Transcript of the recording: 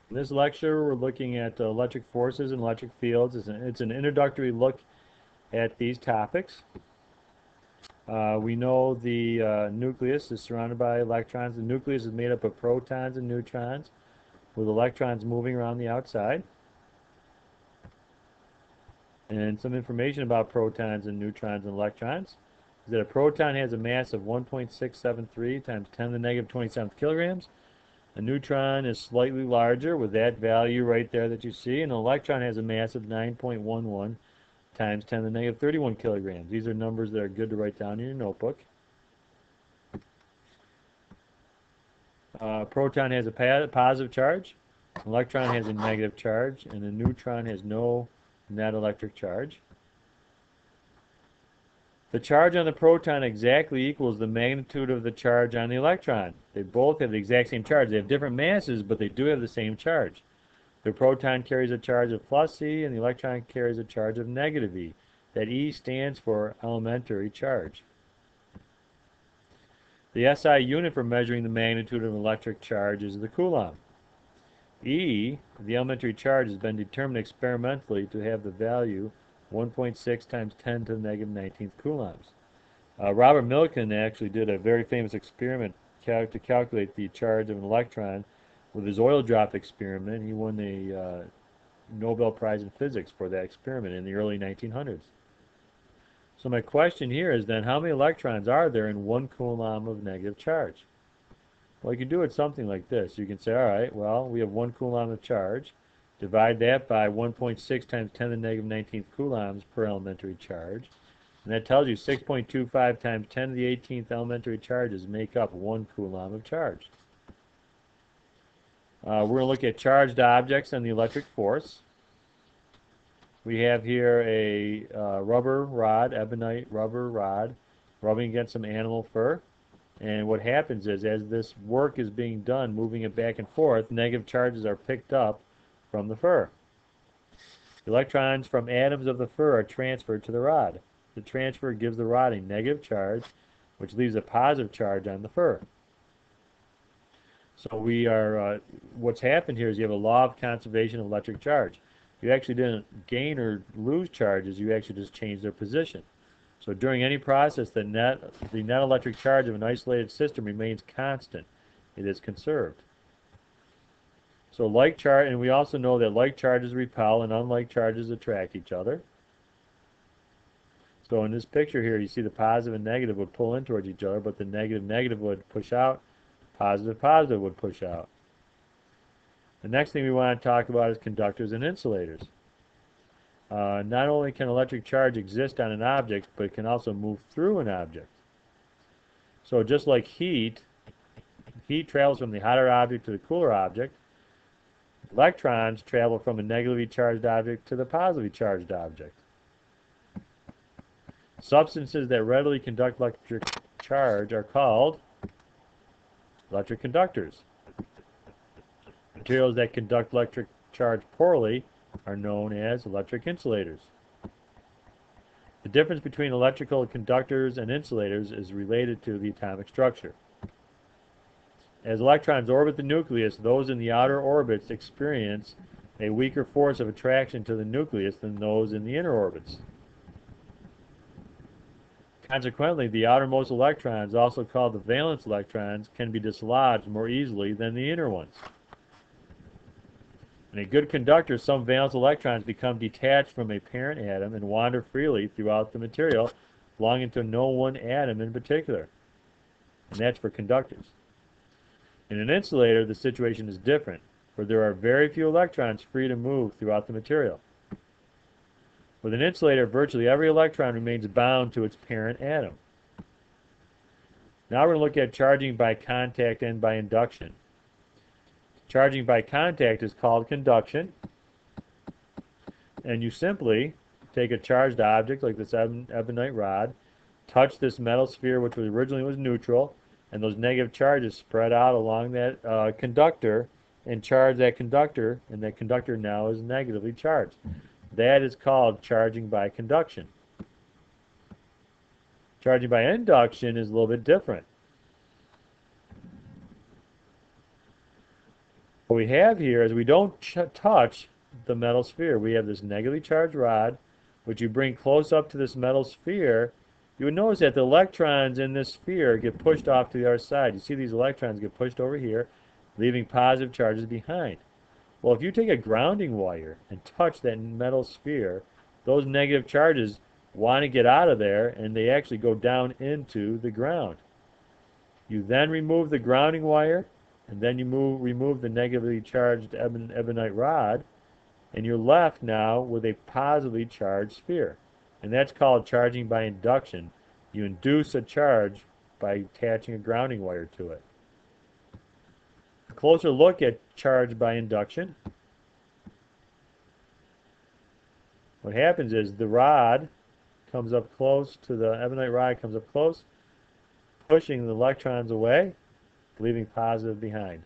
In this lecture, we're looking at electric forces and electric fields. It's an introductory look at these topics. We know the nucleus is surrounded by electrons. The nucleus is made up of protons and neutrons, with electrons moving around the outside. And some information about protons and neutrons and electrons is that a proton has a mass of 1.673 times 10 to the negative 27th kilograms. A neutron is slightly larger with that value right there that you see, and an electron has a mass of 9.11 times 10 to the negative 31 kilograms. These are numbers that are good to write down in your notebook. Proton has a positive charge, an electron has a negative charge, and a neutron has no net electric charge. The charge on the proton exactly equals the magnitude of the charge on the electron. They both have the exact same charge. They have different masses, but they do have the same charge. The proton carries a charge of plus E, and the electron carries a charge of negative E. That E stands for elementary charge. The SI unit for measuring the magnitude of an electric charge is the coulomb. E, the elementary charge, has been determined experimentally to have the value 1.6 times 10 to the negative 19th coulombs. Robert Millikan actually did a very famous experiment to calculate the charge of an electron with his oil drop experiment. He won the Nobel Prize in Physics for that experiment in the early 1900s. So my question here is then, how many electrons are there in 1 coulomb of negative charge? Well, you can do it something like this. You can say, all right, well, we have 1 coulomb of charge. Divide that by 1.6 times 10 to the negative 19th coulombs per elementary charge. And that tells you 6.25 times 10 to the 18th elementary charges make up 1 coulomb of charge. We're going to look at charged objects and the electric force. We have here a rubber rod, ebonite rubber rod, rubbing against some animal fur. And what happens is, as this work is being done, moving it back and forth, negative charges are picked up from the fur. Electrons from atoms of the fur are transferred to the rod. The transfer gives the rod a negative charge, which leaves a positive charge on the fur. So what's happened here is you have a law of conservation of electric charge. You actually didn't gain or lose charges, you actually just changed their position. So during any process, the net electric charge of an isolated system remains constant. It is conserved. So like charge, and we also know that like charges repel and unlike charges attract each other. So in this picture here, you see the positive and negative would pull in towards each other, but the negative would push out, positive would push out. The next thing we want to talk about is conductors and insulators. Not only can electric charge exist on an object, but it can also move through an object. So just like heat travels from the hotter object to the cooler object. Electrons travel from a negatively charged object to the positively charged object. Substances that readily conduct electric charge are called electric conductors. Materials that conduct electric charge poorly are known as electric insulators. The difference between electrical conductors and insulators is related to the atomic structure. As electrons orbit the nucleus, those in the outer orbits experience a weaker force of attraction to the nucleus than those in the inner orbits. Consequently, the outermost electrons, also called the valence electrons, can be dislodged more easily than the inner ones. In a good conductor, some valence electrons become detached from a parent atom and wander freely throughout the material, belonging to no one atom in particular. And that's for conductors. In an insulator, the situation is different, for there are very few electrons free to move throughout the material. With an insulator, virtually every electron remains bound to its parent atom. Now we're going to look at charging by contact and by induction. Charging by contact is called conduction, and you simply take a charged object like this ebonite rod, touch this metal sphere which originally was neutral, and those negative charges spread out along that conductor and charge that conductor, and that conductor now is negatively charged. That is called charging by conduction. Charging by induction is a little bit different. What we have here is we don't touch the metal sphere. We have this negatively charged rod, which you bring close up to this metal sphere. You would notice that the electrons in this sphere get pushed off to the other side. You see these electrons get pushed over here, leaving positive charges behind. Well, if you take a grounding wire and touch that metal sphere, those negative charges want to get out of there, and they actually go down into the ground. You then remove the grounding wire, and then you remove the negatively charged ebonite rod, and you're left now with a positively charged sphere. And that's called charging by induction. You induce a charge by attaching a grounding wire to it. A closer look at charge by induction. What happens is the rod comes up close to the ebonite rod, comes up close, pushing the electrons away, leaving positive behind.